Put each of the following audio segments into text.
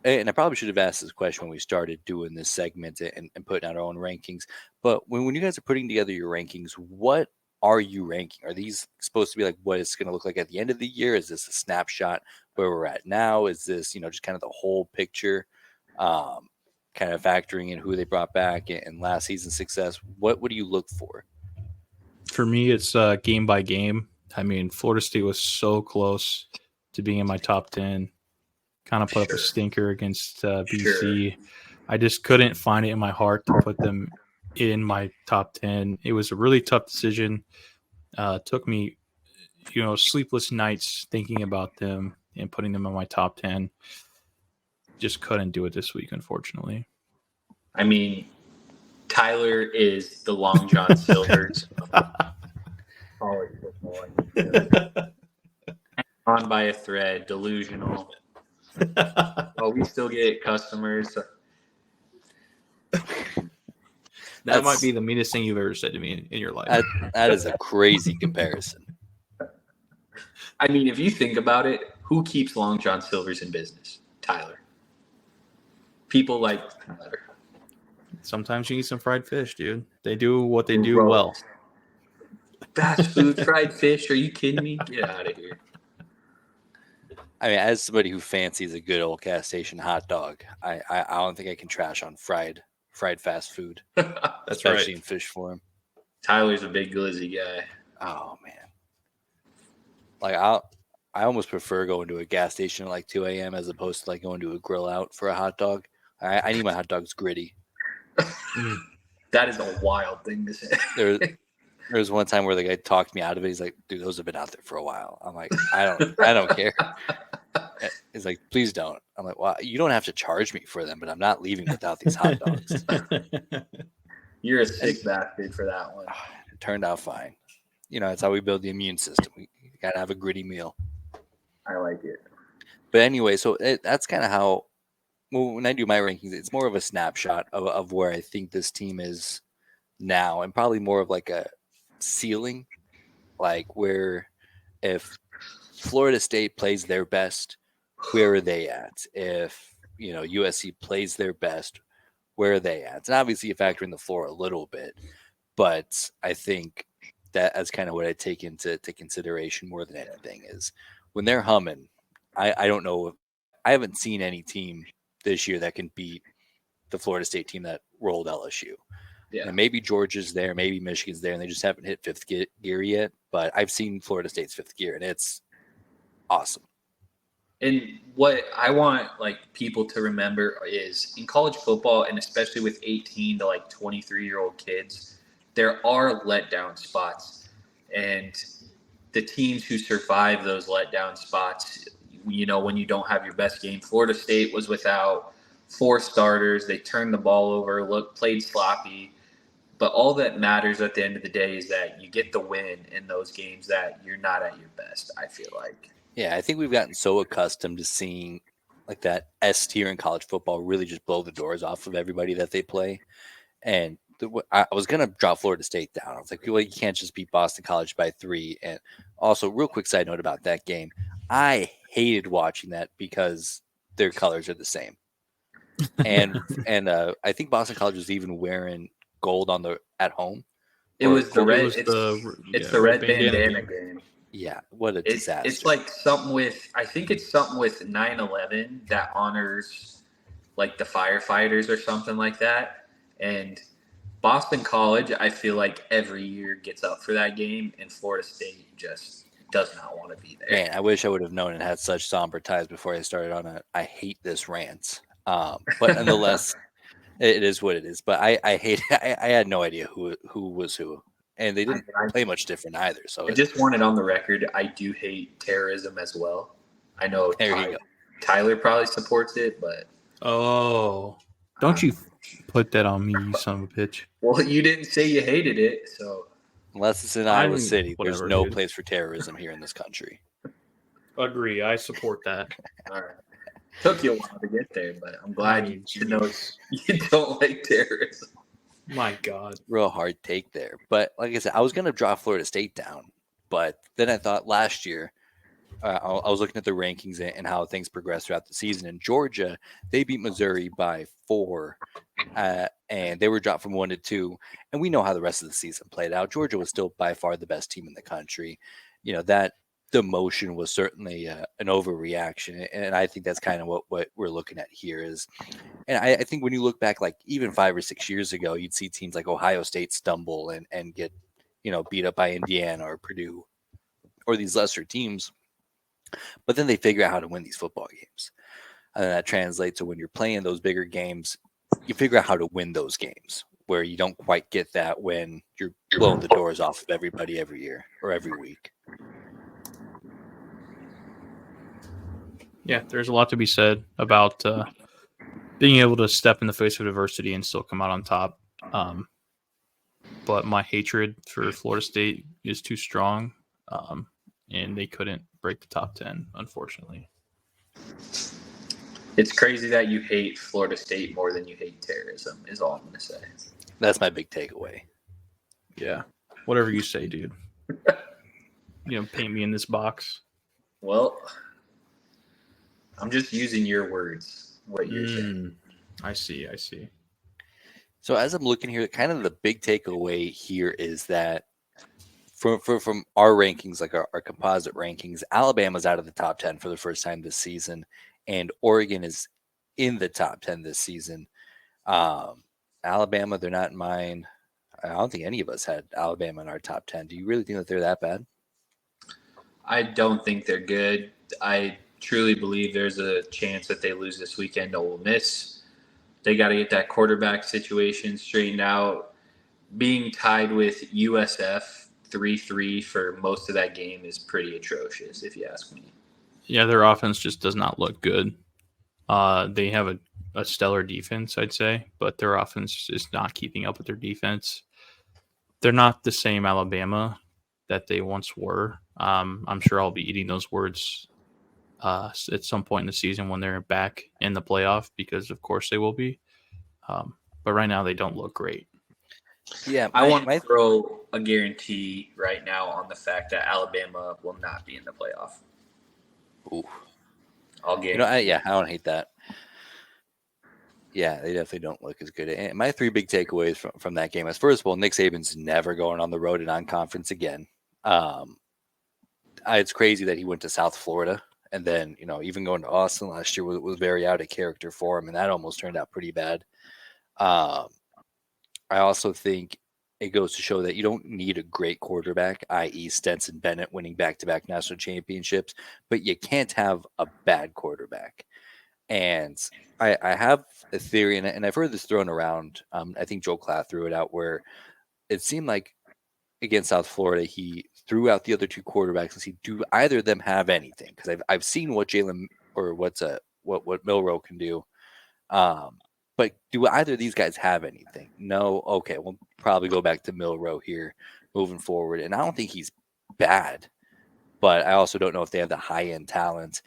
and I probably should have asked this question when we started doing this segment and putting out our own rankings. But when you guys are putting together your rankings, what are you ranking? Are these supposed to be like what it's going to look like at the end of the year? Is this a snapshot where we're at now? Is this, just kind of the whole picture, kind of factoring in who they brought back and last season's success? What do you look for? For me, it's game by game. I mean, Florida State was so close to being in my top 10. Kind of put up a stinker against BC. I just couldn't find it in my heart to put them in my top 10. It was a really tough decision. Took me, sleepless nights thinking about them and putting them in my top 10. Just couldn't do it this week, unfortunately. I mean, Tyler is the Long John Silver's college football. On by a thread, delusional. Oh, we still get customers. That might be the meanest thing you've ever said to me in your life. That is a crazy comparison. I mean, if you think about it, who keeps Long John Silver's in business? Tyler. People like Tyler. Sometimes you need some fried fish, dude. They do what they do well. Fast food, fried fish. Are you kidding me? Get out of here. I mean, as somebody who fancies a good old gas station hot dog, I don't think I can trash on fried fast food. That's especially right. in fish form. Tyler's a big glizzy guy. Oh man, like I almost prefer going to a gas station at like 2 a.m. as opposed to like going to a grill out for a hot dog. I need my hot dogs gritty. That is a wild thing to say. There was one time where the guy talked me out of it. He's like, "Dude, those have been out there for a while." I'm like, I don't care. He's like, "Please don't." I'm like, "Well, you don't have to charge me for them, but I'm not leaving without these hot dogs." You're a sick bastard for that one. It turned out fine. It's how we build the immune system. We got to have a gritty meal. I like it. But anyway, so that's kind of how, when I do my rankings, it's more of a snapshot of where I think this team is now, and probably more of like a ceiling, like where if Florida State plays their best, where are they at? If USC plays their best, where are they at? And obviously you factor in the floor a little bit, but I think that's kind of what I take into consideration more than anything is when they're humming. I don't know. I haven't seen any team this year that can beat the Florida State team that rolled LSU. Yeah. And maybe Georgia's there, maybe Michigan's there, and they just haven't hit fifth gear yet. But I've seen Florida State's fifth gear, and it's awesome. And what I want people to remember is in college football, and especially with 18 to 23-year-old kids, there are letdown spots. And the teams who survive those letdown spots, when you don't have your best game, Florida State was without 4 starters. They turned the ball over, played sloppy. But all that matters at the end of the day is that you get the win in those games that you're not at your best, I feel like. Yeah, I think we've gotten so accustomed to seeing that S tier in college football really just blow the doors off of everybody that they play. And I was going to drop Florida State down. I was like, well, you can't just beat Boston College by 3. And also, real quick side note about that game, I hated watching that because their colors are the same. And I think Boston College was even wearing gold at home. It was the red. It's the red bandana game. Yeah, what a disaster. It's like something with, I think it's something with 9/11 that honors the firefighters or something like that. And Boston College, I feel like every year gets up for that game, and Florida State just does not want to be there. Man, I wish I would have known and had such somber ties before I started on I hate this rant. But nonetheless, it is what it is. But I hate. I had no idea who was who. And they didn't play much different either. So I just want it on the record. I do hate terrorism as well. I know Tyler probably supports it, but don't you put that on me, you son of a bitch. Well, you didn't say you hated it, so unless it's in Iowa City, there's no place for terrorism here in this country. Agree. I support that. All right. Took you a while to get there, but I'm glad you know you don't like terrorism. My God. Real hard take there. But like I said, I was going to draw Florida State down. But then I thought last year, I was looking at the rankings and how things progressed throughout the season. In Georgia, they beat Missouri by 4, and they were dropped from 1 to 2. And we know how the rest of the season played out. Georgia was still by far the best team in the country. That demotion was certainly an overreaction, and I think that's kind of what we're looking at here is. And I think when you look back, like even 5 or 6 years ago, you'd see teams like Ohio State stumble and get beat up by Indiana or Purdue or these lesser teams. But then they figure out how to win these football games. And that translates to when you're playing those bigger games, you figure out how to win those games where you don't quite get that when you're blowing the doors off of everybody every year or every week. Yeah, there's a lot to be said about being able to step in the face of adversity and still come out on top. But my hatred for Florida State is too strong, and they couldn't break the top 10, unfortunately. It's crazy that you hate Florida State more than you hate terrorism, is all I'm going to say. That's my big takeaway. Yeah. Whatever you say, dude. Paint me in this box. Well, I'm just using your words, what you're saying. I see. So as I'm looking here, kind of the big takeaway here is that from our rankings, like our composite rankings, Alabama's out of the top 10 for the first time this season, and Oregon is in the top 10 this season. Alabama, they're not in mine. I don't think any of us had Alabama in our top 10. Do you really think that they're that bad? I don't think they're good. I truly believe there's a chance that they lose this weekend to Ole Miss. They got to get that quarterback situation straightened out. Being tied with USF 3-3 for most of that game is pretty atrocious, if you ask me. Yeah, their offense just does not look good. They have a stellar defense, I'd say, but their offense is not keeping up with their defense. They're not the same Alabama that they once were. I'm sure I'll be eating those words at some point in the season when they're back in the playoff, because of course they will be. But right now they don't look great. Yeah, I want to throw a guarantee right now on the fact that Alabama will not be in the playoff. Ooh. I'll guarantee. I don't hate that. Yeah, they definitely don't look as good. And my 3 big takeaways from that game is, first of all, Nick Saban's never going on the road and on conference again. It's crazy that he went to South Florida, and then even going to Austin last year was very out of character for him, and that almost turned out pretty bad. I also think it goes to show that you don't need a great quarterback, i.e. Stetson Bennett winning back-to-back national championships, but you can't have a bad quarterback. And I have a theory, and I've heard this thrown around. I think Joe Klatt threw it out, where it seemed like against South Florida, he threw out the other 2 quarterbacks and see, do either of them have anything? Because I've seen what Jalen or what Milroe can do. But do either of these guys have anything? No. Okay, we'll probably go back to Milroe here moving forward. And I don't think he's bad, but I also don't know if they have the high-end talent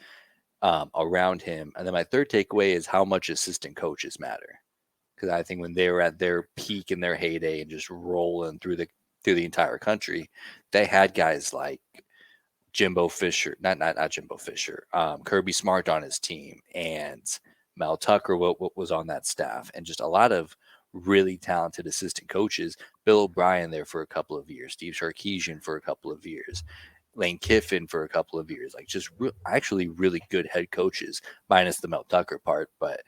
around him. And then my third takeaway is how much assistant coaches matter. Because I think when they were at their peak in their heyday and just rolling through the entire country, they had guys like Jimbo Fisher, not Jimbo Fisher, Kirby Smart on his team, and Mel Tucker what was on that staff, and just a lot of really talented assistant coaches. Bill O'Brien there for a couple of years, Steve Sarkisian for a couple of years, Lane Kiffin for a couple of years, like just actually really good head coaches, minus the Mel Tucker part. But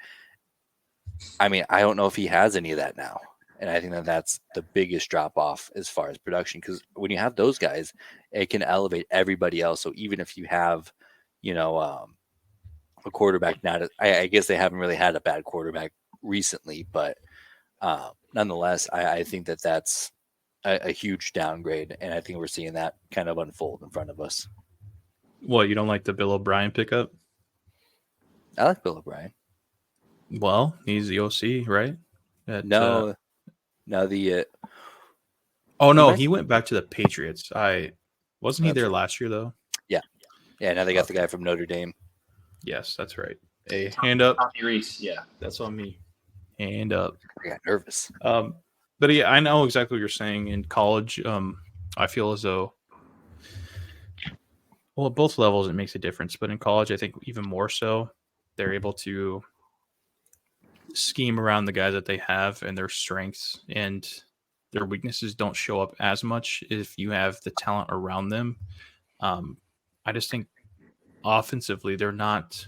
I mean, I don't know if he has any of that now. And I think that that's the biggest drop off as far as production, because when you have those guys, it can elevate everybody else. So even if you have, a quarterback, I guess they haven't really had a bad quarterback recently, but nonetheless, I think that that's a huge downgrade. And I think we're seeing that kind of unfold in front of us. What, you don't like the Bill O'Brien pickup? I like Bill O'Brien. Well, he's the OC, right? No, he went back to the Patriots. Wasn't he there last year though? Yeah. Now they got the guy from Notre Dame. Yes, that's right. Hey, hand up. Tommy Reese, yeah, that's on me. Hand up. I got nervous. But yeah, I know exactly what you're saying. In college, I feel as though Well, at both levels, it makes a difference. But in college, I think even more so, they're able to scheme around the guys that they have and their strengths, and their weaknesses don't show up as much if you have the talent around them. I just think offensively, they're not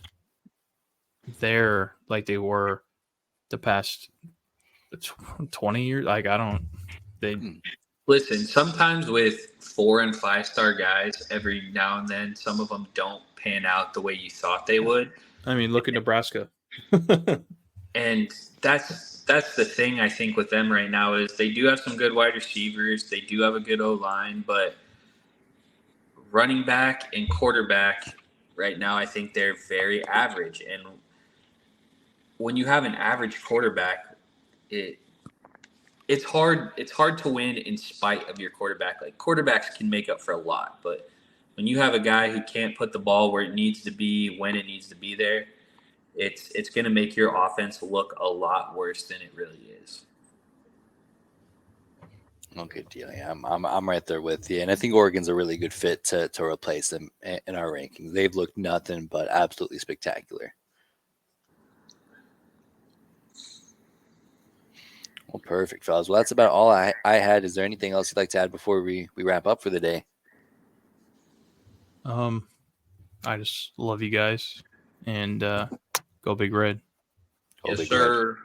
there like they were the past 20 years. Like, I don't, they, Listen, sometimes with 4 and 5 star guys, every now and then, some of them don't pan out the way you thought they would. I mean, look at Nebraska. And that's the thing I think with them right now is they do have some good wide receivers. They do have a good O line, but running back and quarterback right now, I think they're very average. And when you have an average quarterback, it's hard to win in spite of your quarterback. Like, quarterbacks can make up for a lot, but when you have a guy who can't put the ball where it needs to be when it needs to be there, it's going to make your offense look a lot worse than it really is. Oh, good deal. Yeah, I'm right there with you, and I think Oregon's a really good fit to replace them in our rankings. They've looked nothing but absolutely spectacular. Well, perfect, fellas. Well, that's about all I had. Is there anything else you'd like to add before we wrap up for the day? I just love you guys, and go Big Red. Go Yes, Big Red. sir.